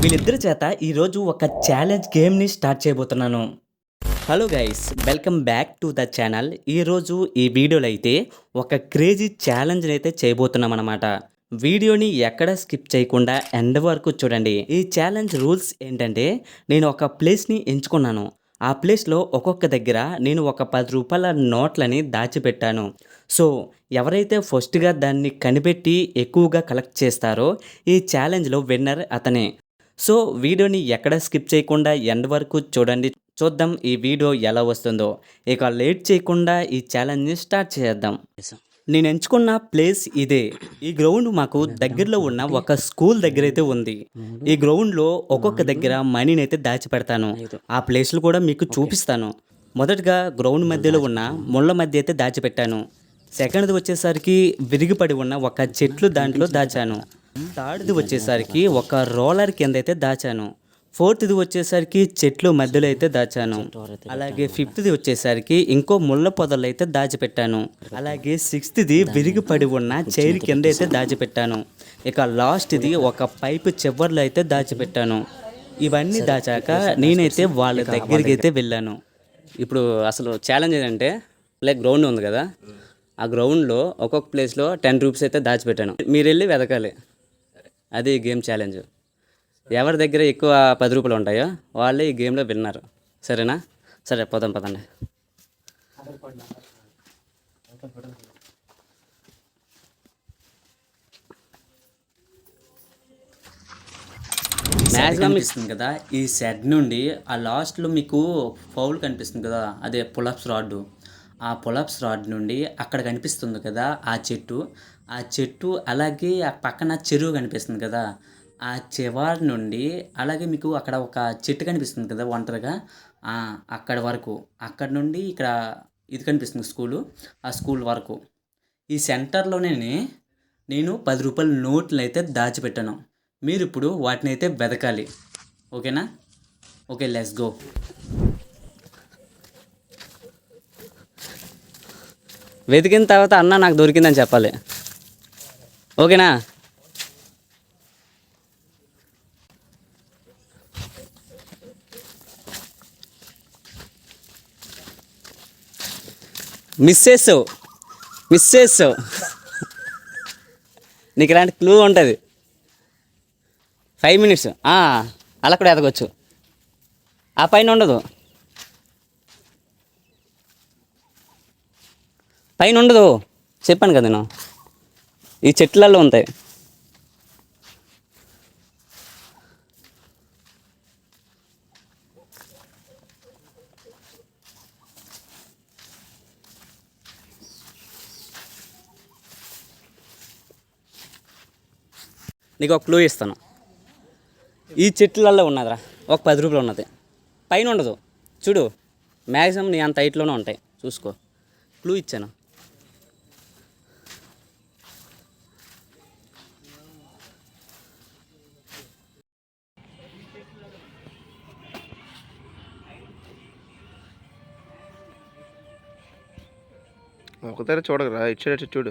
వీళ్ళిద్దరి చేత ఈరోజు ఒక ఛాలెంజ్ గేమ్‌ని స్టార్ట్ చేయబోతున్నాను. Hello guys! Welcome back to the channel. ఈరోజు ఈ వీడియోలో అయితే ఒక క్రేజీ ఛాలెంజ్‌నైతే చేయబోతున్నామనమాట. వీడియోని ఎక్కడ స్కిప్ చేయకుండా ఎండ్ వరకు చూడండి. ఈ ఛాలెంజ్ రూల్స్ ఏంటంటే నేను ఒక ప్లేస్‌ని ఎంచుకున్నాను. ఆ ప్లేస్‌లో ఒక్కొక్క దగ్గర నేను ఒక రూ. 10 నోట్లని దాచిపెట్టాను. సో, ఎవరైతే ఫస్ట్‌గా దాన్ని కనిపెట్టి ఎక్కువగా కలెక్ట్ చేస్తారో ఈ ఛాలెంజ్‌లో విన్నర్ అతనే. సో, వీడియోని ఎక్కడ స్కిప్ చేయకుండా ఎండ్ వరకు చూడండి. చూద్దాం ఈ వీడియో ఎలా వస్తుందో. ఇక లేట్ చేయకుండా ఈ ఛాలెంజ్‌ని స్టార్ట్ చేసేద్దాం. నేను ఎంచుకున్న ప్లేస్ ఇదే. ఈ గ్రౌండ్ మాకు దగ్గరలో ఉన్న ఒక స్కూల్ దగ్గరైతే ఉంది. ఈ గ్రౌండ్‌లో ఒక్కొక్క దగ్గర మనీనైతే దాచిపెడతాను. ఆ ప్లేస్‌లు కూడా మీకు చూపిస్తాను. మొదటగా గ్రౌండ్ మధ్యలో ఉన్న ముళ్ళ మధ్య అయితే దాచిపెట్టాను. సెకండ్‌ది వచ్చేసరికి విరిగిపడి ఉన్న ఒక చెట్లు దాంట్లో దాచాను. థర్డ్‌ది వచ్చేసరికి ఒక రోలర్ కిందైతే దాచాను. ఫోర్త్‌ది వచ్చేసరికి చెట్లు మధ్యలో అయితే దాచాను. అలాగే ఫిఫ్త్‌ది వచ్చేసరికి ఇంకో ముళ్ళ పొదల్లో అయితే దాచిపెట్టాను. అలాగే సిక్స్త్‌ది విరిగిపడి ఉన్న చైర్ కింద అయితే దాచిపెట్టాను. ఇక లాస్ట్‌ది ఒక పైపు చివర్లో అయితే దాచిపెట్టాను. ఇవన్నీ దాచాక నేనైతే వాళ్ళ దగ్గరికి అయితే వెళ్ళాను. ఇప్పుడు అసలు ఛాలెంజ్ ఏంటంటే లైక్ గ్రౌండ్ ఉంది కదా, ఆ గ్రౌండ్లో ఒక్కొక్క ప్లేస్లో ₹10 అయితే దాచిపెట్టాను. మీరు వెళ్ళి వెతకాలి. అది గేమ్ ఛాలెంజ్. ఎవరి దగ్గర ఎక్కువ ₹10 ఉంటాయో వాళ్ళే ఈ గేమ్లో విన్నారు. సరేనా? సరే పోదాం పదండి. మ్యాచ్ కనిపిస్తుంది కదా, ఈ సెట్ నుండి ఆ లాస్ట్లో మీకు ఫౌల్ కనిపిస్తుంది కదా, అదే పులప్స్ రాడ్. ఆ పులప్స్ రాడ్ నుండి అక్కడ కనిపిస్తుంది కదా ఆ చెట్టు అలాగే ఆ పక్కన చెరువు కనిపిస్తుంది కదా, ఆ చివరి నుండి అలాగే మీకు అక్కడ ఒక చెట్టు కనిపిస్తుంది కదా ఒంటరిగా, అక్కడ వరకు, అక్కడ నుండి ఇక్కడ ఇది కనిపిస్తుంది స్కూలు, ఆ స్కూల్ వరకు ఈ సెంటర్లోనే నేను ₹10 నోట్లు అయితే దాచిపెట్టాను. మీరు ఇప్పుడు వాటిని అయితే వెతకాలి. ఓకేనా? Okay, let's go. వెతికిన తర్వాత అన్న నాకు దొరికిందని చెప్పాలి. ఓకేనా? మిస్ చేసావు. నీకు ఇలాంటి క్లూ ఉంటుంది. 5 minutes అలా కూడా ఎదగొచ్చు. ఆ పైన ఉండదు, చెప్పాను కదా నేను, ఈ చెట్లలో ఉంటాయి. నీకు ఒక క్లూ ఇస్తాను. ఈ చెట్లలో ఉన్నదిరా, ఒక ₹10 ఉన్నది. పైన ఉండదు, చూడు. మ్యాక్సిమం నీ అంత హైట్లోనే ఉంటాయి, చూసుకో. క్లూ ఇచ్చాను. ఒకసారి చూడకరా, ఇచ్చేటట్టు చూడు.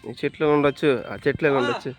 ఈ చెట్లు ఉండొచ్చు, ఆ చెట్లు ఉండొచ్చు.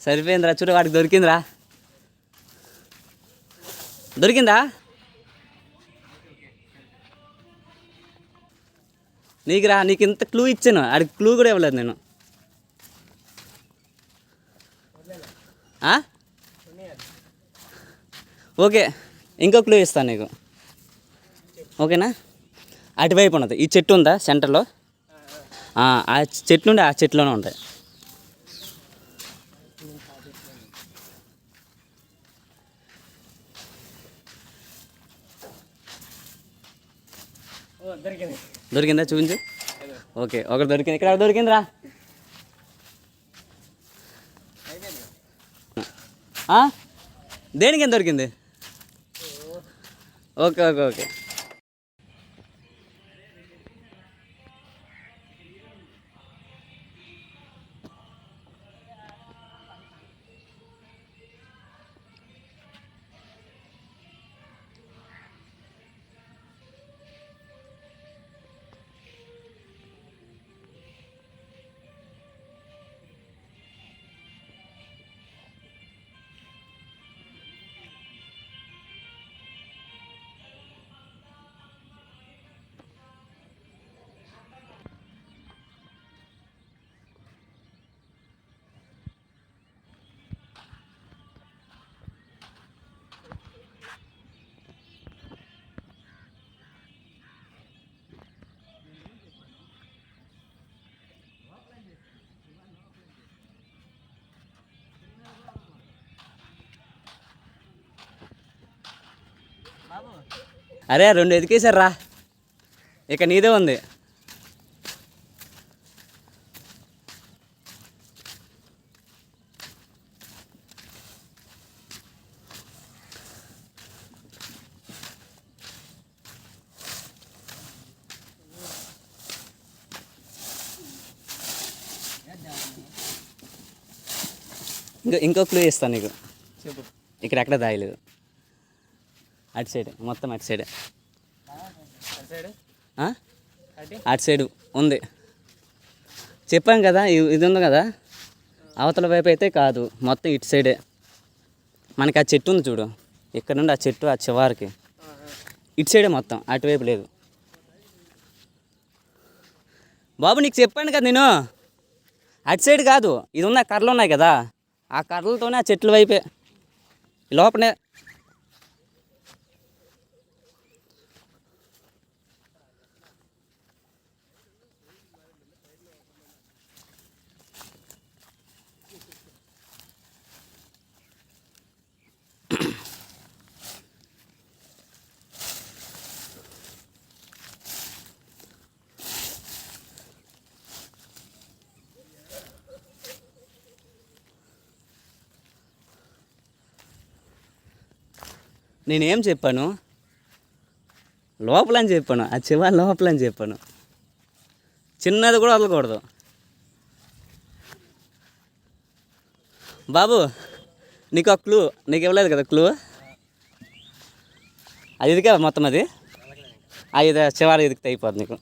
సరిపోయిందిరా, చూడు. వాడికి దొరికిందా? నీకురా, నీకు ఇంత క్లూ ఇచ్చాను, ఆడికి క్లూ కూడా ఇవ్వలేదు నేను. ఓకే, ఇంకో క్లూ ఇస్తాను నీకు. ఓకేనా? అటువైపు ఉన్నది. ఈ చెట్టు ఉందా సెంటర్లో, ఆ చెట్టు నుండి ఆ చెట్టులోనే ఉంటాయి. దొరికిందా? చూపించు. ఓకే, ఒకటి దొరికింది. ఇక్కడ దొరికిందిరా. దేనికి ఎంత దొరికింది? Okay okay okay. అరే 2 ఎతికేశారు రా, ఇక నీదే ఉంది. ఇంకో క్లూ ఇస్తాను నీకు. ఇక్కడ ఎక్కడ దాయలేదు, అటు సైడ్, మొత్తం అటు సైడే. అటు సైడ్ ఉంది చెప్పాం కదా. ఇది ఉంది కదా, అవతల వైపు అయితే కాదు, మొత్తం ఇటు సైడే. మనకి ఆ చెట్టు ఉంది చూడు, ఇక్కడ నుండి ఆ చెట్టు ఆ చివరికి ఇటు సైడే మొత్తం, అటువైపు లేదు. బాబు నీకు చెప్పాను కదా నేను, అటు సైడ్ కాదు. ఇది ఉన్న కర్రలు ఉన్నాయి కదా, ఆ కర్రలతోనే ఆ చెట్ల వైపే లోపలే. నేనేం చెప్పాను, లోపలని చెప్పాను, ఆ చివరి లోపలని చెప్పాను. చిన్నది కూడా వదలకూడదు. బాబు నీకు ఒక క్లూ, నీకు ఇవ్వలేదు కదా క్లూ, అది ఇదిగా మొత్తం అది ఇది చివర ఇదికితే అయిపోద్ది నీకు.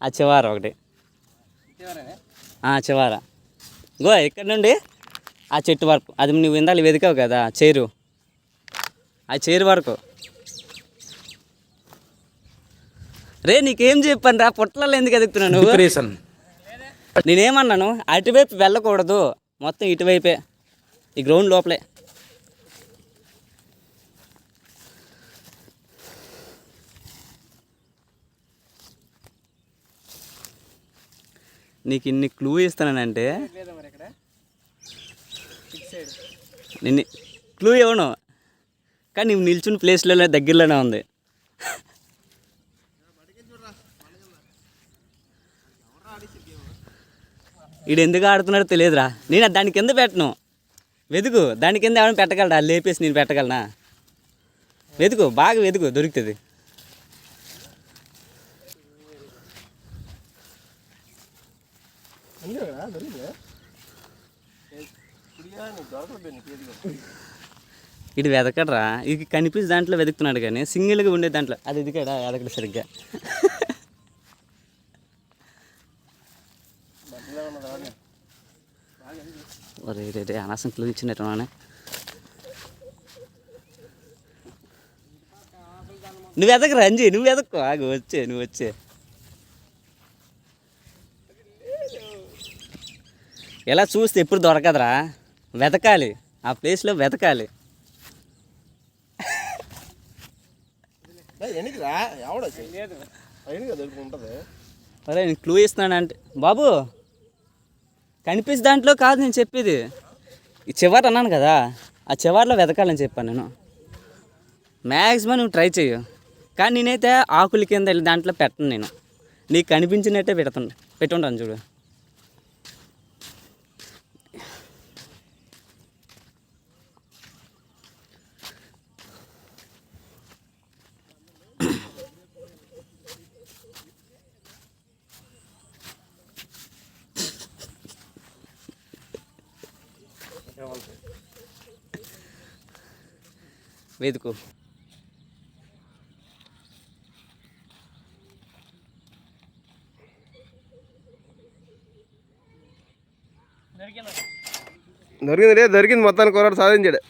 ఆ చివర ఒకటి, చివర గో ఇక్కడ నుండి ఆ చెట్టు వరకు. అది నువ్వు ఇందాక వెతికావు కదా చేరు, ఆ చైర్ వరకు. రే నీకేం చెప్పాను రా, పుట్టలలో ఎందుకు ఎదుగుతున్నాను? నేనేమన్నాను, అటువైపు వెళ్ళకూడదు, మొత్తం ఇటువైపే, ఈ గ్రౌండ్ లోపలే. నీకు ఇన్ని క్లూ ఇస్తానంటే నిన్ను క్లూ ఇవ్వను, కానీ నువ్వు నిల్చున్న ప్లేస్లో దగ్గరలోనే ఉంది. వీడు ఎందుకు ఆడుతున్నాడో తెలియదురా. నేను దాని కింద పెట్టను, వెతుకు. దాని కింద ఎవరైనా పెట్టగలరా? లేపేసి నేను పెట్టగలనా? వెతుకు, బాగా వెతుకు, దొరుకుతుంది. ఇటు వెతకడరా, ఇది కనిపించే దాంట్లో వెతుకుతున్నాడు, కానీ సింగిల్గా ఉండే దాంట్లో అది ఎదిగాడా ఎదగడు సరిగ్గా. రే అనవసరం క్లూ ఇచ్చినట్టున్నానే. నువ్వు ఎదకు రంజీ, నువ్వు ఎదక్కు, ఆగు, వచ్చే నువ్వు వచ్చే. ఎలా చూస్తే ఎప్పుడు దొరకదురా, వెతకాలి, ఆ ప్లేస్లో వెతకాలి. అరే నేను క్లూ ఇస్తున్నానంటే బాబు, కనిపించే దాంట్లో కాదు నేను చెప్పేది, ఈ చివరి అన్నాను కదా, ఆ చివరిలో వెతకాలని చెప్పాను నేను. మ్యాక్సిమం నువ్వు ట్రై చెయ్యి, కానీ నేనైతే ఆకుల కింద వెళ్ళి దాంట్లో పెట్టను. నేను నీకు కనిపించినట్టే పెట్టుంటాను చూడు. వెతుకు. దొరికింది మొత్తానికి కొరడు సాధించాడు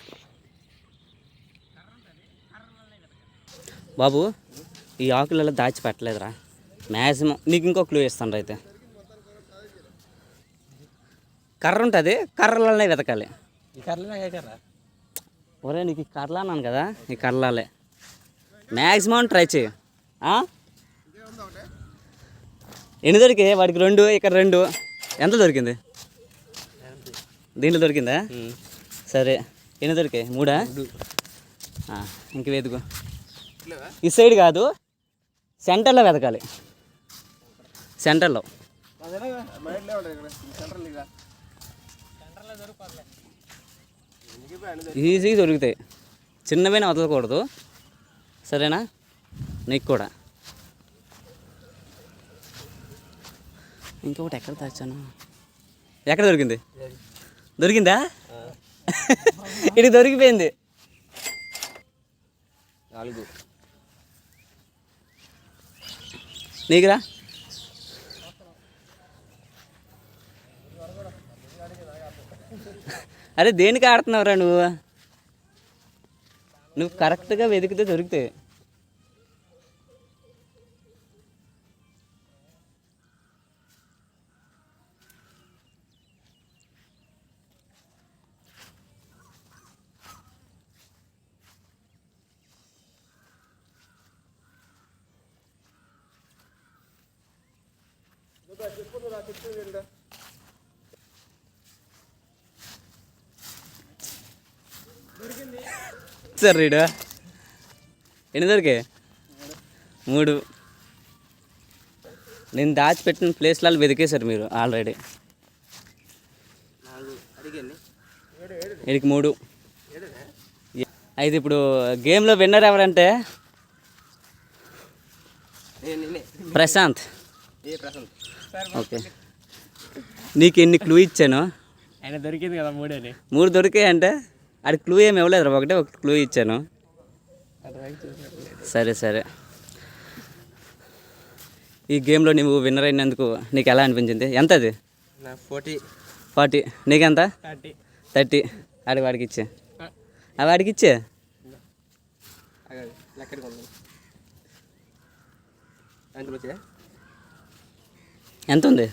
బాబు. ఈ ఆకులలో దాచిపెట్టలేదురా, మ్యాక్సిమం. నీకు ఇంకో క్లూ ఇస్తాను అయితే. కర్ర ఉంటుంది, కర్రలనే వెతకాలి. ఈ కర్రలే ఒరే నీకు ఈ కర్రలు అన్నాను కదా, ఈ కర్రలే మ్యాక్సిమం ట్రై చేయి. ఎన్ని దొరికాయి వాడికి? 2, ఇక్కడ 2. ఎంత దొరికింది దీంట్లో? దొరికిందా? సరే, ఎన్ని దొరికాయి? 3. ఇంక వెతుకు. ఈ సైడ్ కాదు, సెంటర్లో వెతకాలి. సెంటర్లో ఈజీగా దొరుకుతాయి. చిన్నవైనా వదలకూడదు, సరేనా? నీకు కూడా. ఇంకొకటి ఎక్కడ దాచాను? ఎక్కడ దొరికింది? దొరికిందా? ఇది దొరికిపోయింది. 4 నీకురా. అరే దేనికి ఆడుతున్నావురా నువ్వు? నువ్వు కరెక్ట్గా వెతికితే దొరికితే. సార్ రీడు ఎన్ని దొరికాయి? 3. నేను దాచిపెట్టిన ప్లేస్లలో వెతికేశారు మీరు ఆల్రెడీ. వీడికి 3. అయితే ఇప్పుడు గేమ్లో విన్నర్ ఎవరంటే ప్రశాంత్. ఓకే, నీకు ఎన్ని క్లూ ఇచ్చాను? ఆయన దొరికింది కదా 3 అని. 3 దొరికాయి అంటే అది క్లూ ఏమి ఇవ్వలేదు, ఒకటే ఒక క్లూ ఇచ్చాను. సరే సరే, ఈ గేమ్లో నువ్వు విన్నర్ అయినందుకు నీకు ఎలా అనిపించింది? ఎంత అది? 40. నీకెంత? 30. వాడికి ఇచ్చే, వాడికి ఇచ్చే. ఎంత ఉంది?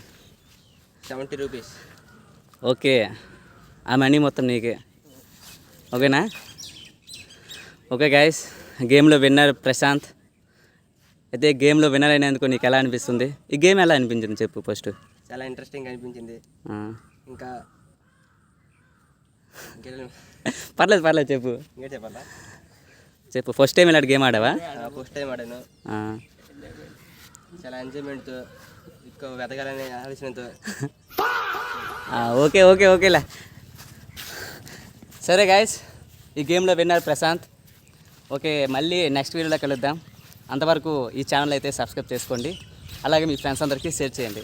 70 రూపీస్. ఓకే, ఆ మనీ మొత్తం నీకే. ఓకేనా? ఓకే గైస్, గేమ్లో విన్నర్ ప్రశాంత్. అయితే గేమ్లో విన్నర్ అయినందుకు నీకు ఎలా అనిపిస్తుంది? ఈ గేమ్ ఎలా అనిపించింది చెప్పు ఫస్ట్. చాలా ఇంట్రెస్టింగ్ అనిపించింది. ఇంకా పర్లేదు పర్లేదు చెప్పు. ఇంకా చెప్పాలా? చెప్పు. ఫస్ట్ టైం ఇలాంటి గేమ్ ఆడావా? ఫస్ట్ టైం ఆడాను. చాలా ఎంజాయ్మెంట్తో, ఎక్కువ వెతకాలనే ఆలోచనతో. ఓకే ఓకే ఓకేలా. సరే గాయస్, ఈ గేమ్లో విన్నర్ ప్రశాంత్. ఓకే, మళ్ళీ నెక్స్ట్ వీడియోలో కలుద్దాం. అంతవరకు ఈ ఛానల్ అయితే సబ్స్క్రైబ్ చేసుకోండి, అలాగే మీ ఫ్రెండ్స్ అందరికీ షేర్ చేయండి.